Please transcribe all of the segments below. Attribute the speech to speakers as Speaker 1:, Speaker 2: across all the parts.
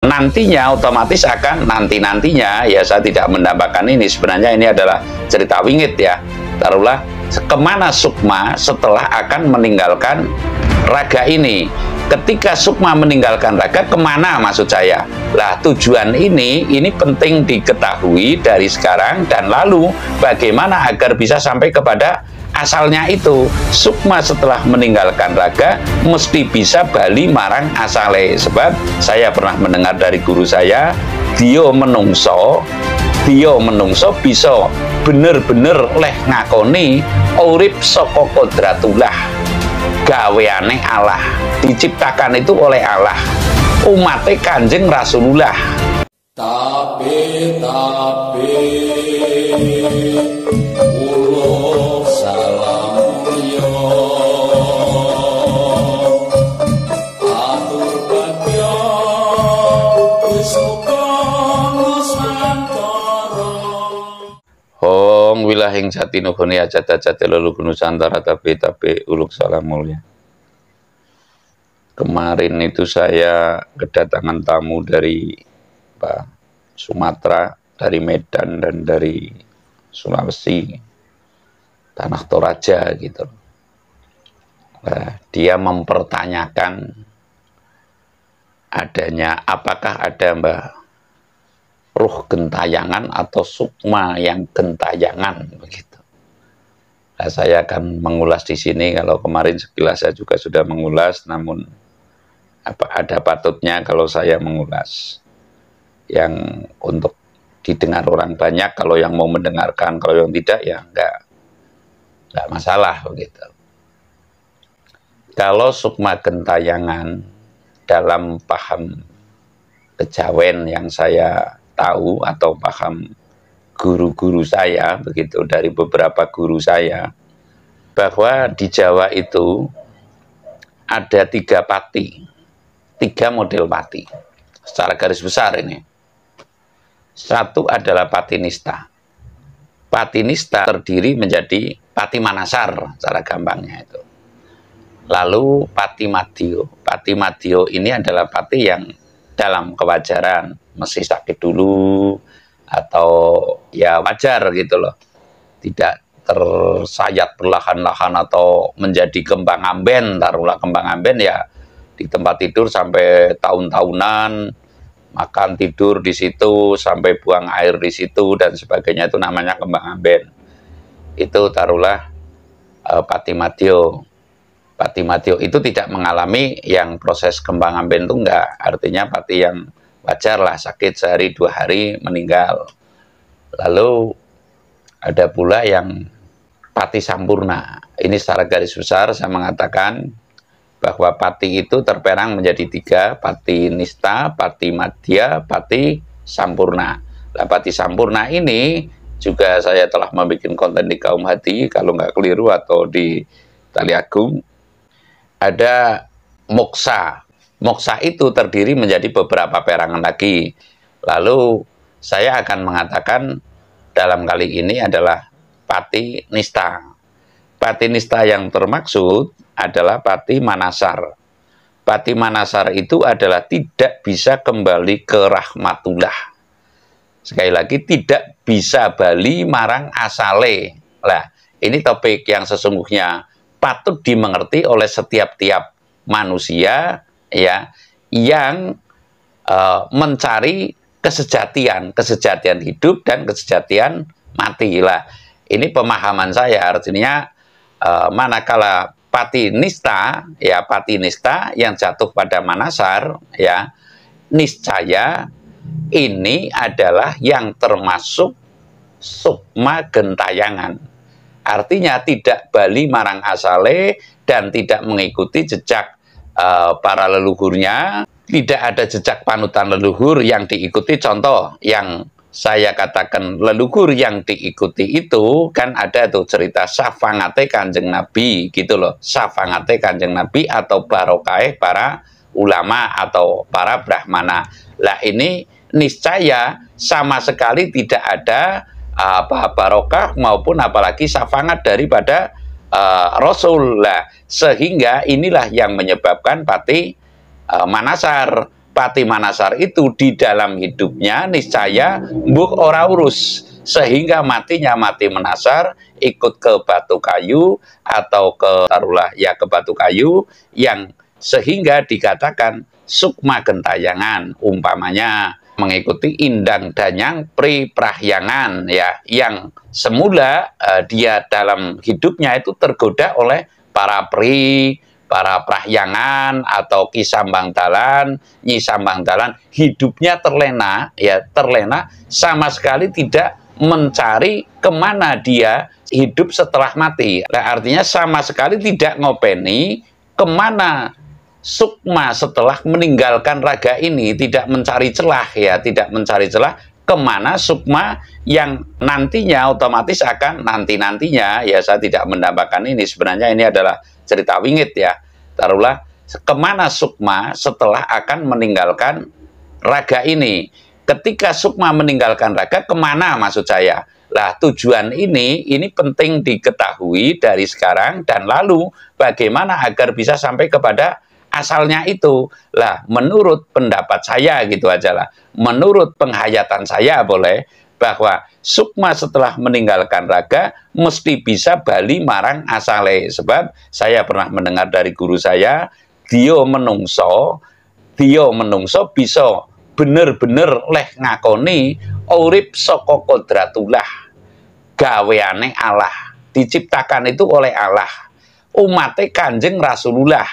Speaker 1: nantinya otomatis akan nantinya ya, saya tidak menambahkan ini, sebenarnya ini adalah cerita wingit ya, taruhlah kemana Sukma setelah akan meninggalkan raga ini. Ketika Sukma meninggalkan raga, kemana maksud saya? Lah tujuan ini penting diketahui dari sekarang, dan lalu bagaimana agar bisa sampai kepada asalnya itu. Sukma setelah meninggalkan raga mesti bisa bali marang asale, sebab saya pernah mendengar dari guru saya, dia menungso bisa bener-bener leh ngakoni urip saka kodratullah, gaweane Allah, diciptakan itu oleh Allah, umatnya Kanjeng Rasulullah.
Speaker 2: Tapi uluk salam yo atur bagyo isuka nusantara.
Speaker 1: Hong wilahing jati nuhuni ajat-ajat leluhur Nusantara, tapi uluk salam mulia. Kemarin itu saya kedatangan tamu dari Sumatera, dari Medan, dan dari Sulawesi, Tanah Toraja gitu. Nah, dia mempertanyakan adanya, apakah ada ruh gentayangan atau sukma yang gentayangan begitu. Nah, saya akan mengulas di sini. Kalau kemarin sekilas saya juga sudah mengulas, namun ada patutnya kalau saya mengulas yang untuk didengar orang banyak. Kalau yang mau mendengarkan, kalau yang tidak ya enggak masalah begitu. Kalau sukma gentayangan dalam paham kejawen yang saya tahu atau paham guru-guru saya begitu, dari beberapa guru saya, bahwa di Jawa itu ada 3 pati, 3 model pati secara garis besar ini. Satu adalah pati nista. Pati nista terdiri menjadi pati manasar, cara gampangnya itu. Lalu pati madya. Pati madya ini adalah pati yang dalam kewajaran mesti sakit dulu, atau ya wajar gitu loh, tidak tersayat perlahan-lahan atau menjadi kembang amben. Taruhlah kembang amben ya di tempat tidur sampai tahun-tahunan, makan tidur di situ sampai buang air di situ dan sebagainya, itu namanya kembang amben. Itu taruhlah pati madya. Pati madya itu tidak mengalami yang proses kembang amben itu enggak, artinya pati yang wajar lah, sakit sehari 2 hari meninggal. Lalu ada pula yang pati sampurna. Ini secara garis besar saya mengatakan bahwa pati itu terperang menjadi 3, pati nista, pati madya, pati sampurna. Nah, pati sampurna ini juga saya telah membuat konten di Kaum Hati, kalau nggak keliru, atau di Tali Agung. Ada moksa. Moksa itu terdiri menjadi beberapa perangan lagi. Lalu saya akan mengatakan dalam kali ini adalah pati nista. Pati nista yang termaksud adalah pati manasar. Pati manasar itu adalah tidak bisa kembali ke rahmatullah. Sekali lagi, tidak bisa bali marang asale. Lah, ini topik yang sesungguhnya patut dimengerti oleh setiap-tiap manusia ya, yang mencari kesejatian hidup dan kesejatian mati. Lah, ini pemahaman saya, artinya manakala pati nista ya, pati nista yang jatuh pada manasar ya, niscaya ini adalah yang termasuk sukma gentayangan, artinya tidak bali marang asale dan tidak mengikuti jejak para leluhurnya, tidak ada jejak panutan leluhur yang diikuti. Contoh yang saya katakan leluhur yang diikuti itu kan ada tuh cerita syafangate Kanjeng Nabi gitu loh, syafangate Kanjeng Nabi atau barokahe para ulama atau para brahmana. Lah, ini niscaya sama sekali tidak ada barokah maupun apalagi syafaat daripada Rasul. Lah, sehingga inilah yang menyebabkan pati manasar. Pati Manasar itu di dalam hidupnya niscaya mbok ora urus, sehingga matinya Mati Manasar ikut ke batu kayu atau ke taruhlah ya ke batu kayu, yang sehingga dikatakan sukma gentayangan, umpamanya mengikuti Indang Danyang Pri Prahyangan, ya, yang semula dia dalam hidupnya itu tergoda oleh para pri, para prahyangan atau Ki Sambang Dalan, Nyi Sambang Dalan, hidupnya terlena, ya, terlena, sama sekali tidak mencari kemana dia hidup setelah mati. Nah, artinya sama sekali tidak ngopeni kemana sukma setelah meninggalkan raga ini, tidak mencari celah, ya, tidak mencari celah kemana sukma yang nantinya otomatis akan nantinya, ya, saya tidak menambahkan ini, sebenarnya ini adalah cerita wingit, ya, taruhlah kemana sukma setelah akan meninggalkan raga ini. Ketika sukma meninggalkan raga, kemana maksud saya? Lah, tujuan ini penting diketahui dari sekarang, dan lalu bagaimana agar bisa sampai kepada asalnya itu. Lah, menurut pendapat saya gitu aja lah, menurut penghayatan saya boleh, bahwa sukma setelah meninggalkan raga mesti bisa bali marang asale. Sebab saya pernah mendengar dari guru saya, dia menungso bisa bener-bener leh ngakoni urip saka kodratullah, gaweane Allah, diciptakan itu oleh Allah, umate Kanjeng Rasulullah,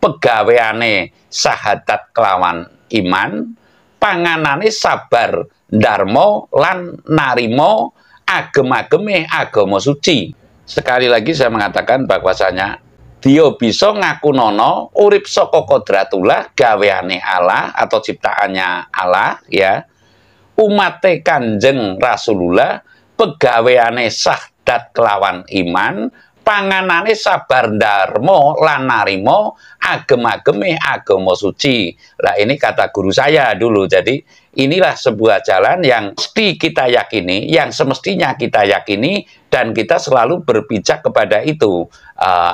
Speaker 1: pegaweane sahadat kelawan iman, panganane sabar dharma lan narimo agem-ageme agama suci. Sekali lagi saya mengatakan bahwasanya dia bisa ngakunono urip saka kodratullah, gaweane Allah atau ciptaannya Allah, ya, umate Kanjeng Rasulullah, pegaweane sahadat kelawan iman, panganane sabar dharma lan narimo agem-ageme agama suci. Lah, ini kata guru saya dulu. Jadi inilah sebuah jalan yang mesti kita yakini, yang semestinya kita yakini, dan kita selalu berpijak kepada itu.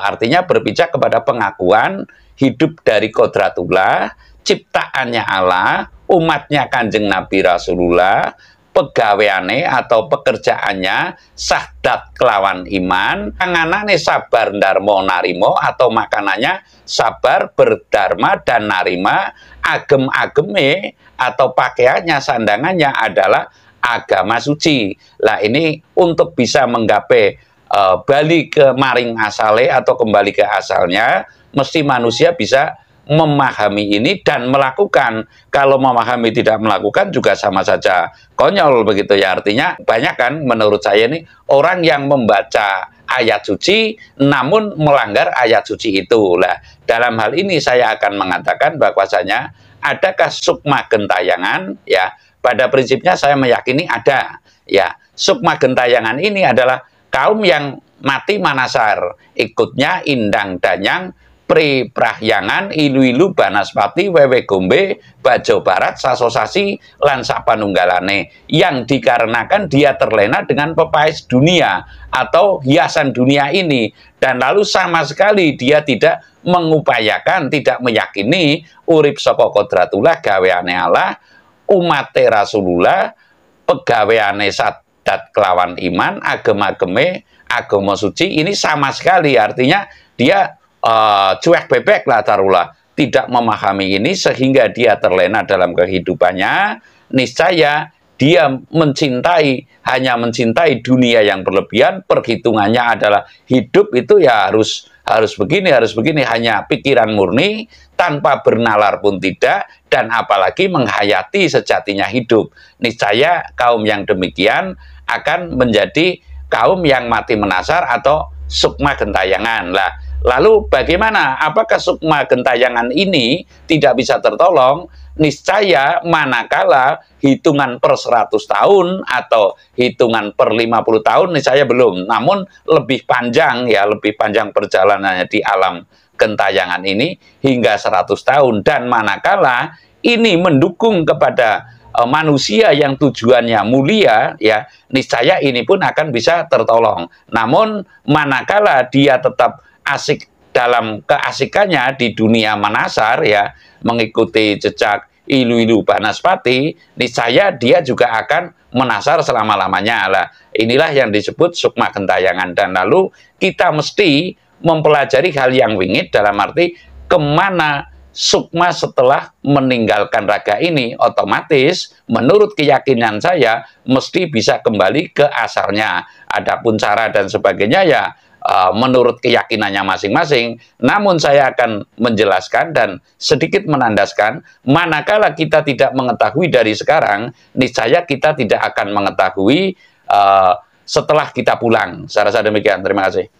Speaker 1: Artinya berpijak kepada pengakuan hidup dari kodratullah, ciptaannya Allah, umatnya Kanjeng Nabi Rasulullah, pegaweane atau pekerjaannya sahadat kelawan iman, panganane sabar dharma narimo atau makanannya sabar berdharma dan narima, agem-ageme atau pakaiannya, sandangannya adalah agama suci. Lah, ini untuk bisa menggapai balik ke maring asale atau kembali ke asalnya, mesti manusia bisa memahami ini dan melakukan. Kalau memahami tidak melakukan juga sama saja konyol begitu, ya. Artinya banyak kan menurut saya ini orang yang membaca ayat suci namun melanggar ayat suci itu. Lah, dalam hal ini saya akan mengatakan bahwasanya adakah sukma gentayangan, ya. Pada prinsipnya saya meyakini ada, ya. Sukma gentayangan ini adalah kaum yang Mati Manasar, ikutnya Indang Danyang Pri Prahyangan, ilu-ilu Banaspati, Wewe Gombe, Bajo Barat, Sasosasi, lan sapanunggalane, yang dikarenakan dia terlena dengan pepais dunia atau hiasan dunia ini, dan lalu sama sekali dia tidak mengupayakan, tidak meyakini urip saka kodratullah, gaweane Allah, umate Rasulullah, pegaweane sadat kelawan iman, agama-ageme agama suci. Ini sama sekali, artinya dia cuek bebek lah, taruhlah, tidak memahami ini, sehingga dia terlena dalam kehidupannya. Niscaya dia hanya mencintai dunia yang berlebihan. Perhitungannya adalah hidup itu ya harus begini, hanya pikiran murni tanpa bernalar pun tidak, dan apalagi menghayati sejatinya hidup. Niscaya kaum yang demikian akan menjadi kaum yang Mati Manasar atau sukma gentayangan. Lah, lalu bagaimana? Apakah sukma gentayangan ini tidak bisa tertolong? Niscaya manakala hitungan per 100 tahun atau hitungan per 50 tahun niscaya belum. Namun lebih panjang, ya, lebih panjang perjalanannya di alam gentayangan ini hingga 100 tahun. Dan manakala ini mendukung kepada manusia yang tujuannya mulia, ya, niscaya ini pun akan bisa tertolong. Namun manakala dia tetap asik dalam keasikannya di dunia manasar ya, mengikuti jejak Ilu-Ilu Banaspati, niscaya dia juga akan menasar selama-lamanya. Lah, inilah yang disebut sukma gentayangan. Dan lalu kita mesti mempelajari hal yang wingit dalam arti kemana sukma setelah meninggalkan raga ini, otomatis menurut keyakinan saya mesti bisa kembali ke asalnya. Adapun cara dan sebagainya ya menurut keyakinannya masing-masing. Namun saya akan menjelaskan dan sedikit menandaskan, manakala kita tidak mengetahui dari sekarang, niscaya kita tidak akan mengetahui setelah kita pulang. Saya rasa demikian. Terima kasih.